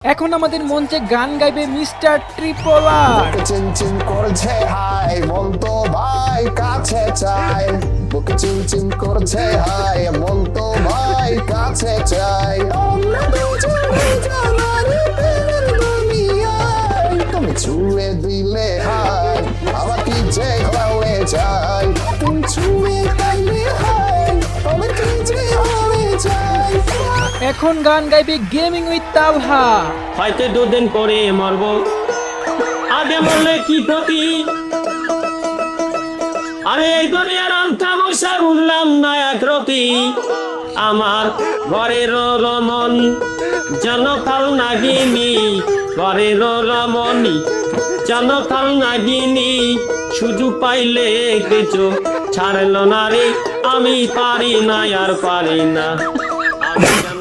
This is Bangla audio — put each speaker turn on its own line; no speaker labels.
এখন আমাদের মঞ্চে গান গাইবে মিস্টার ট্রিপলার।
চিনচিন করছে হাই মন তো ভাই কাছে চাই, বুকে চিনচিন করছে হাই মন তো ভাই কাছে চাই। তুমি ছুঁয়ে দিলে হাই আমার কি যে হয়ে যায়, তুমি ছুঁয়ে দিলে হাই আমার কি যে হয়ে যায়।
এখন গান গাইবে গেমিং উইথ তালহা।
হয়তো দুদিন পরে মরবো, আগে মরলে কি ক্ষতি। আমি এই দুনিয়ার তামাশা বুঝলাম না একরতি। আমার ঘরের রমন যেন কাল নাগিনী, ঘরের রমণী যেন কাল নাগিনী। সুযোগ পাইলে কিছু ছাড়লো না রে, আমি পারি না আর পারি না। আমি যেন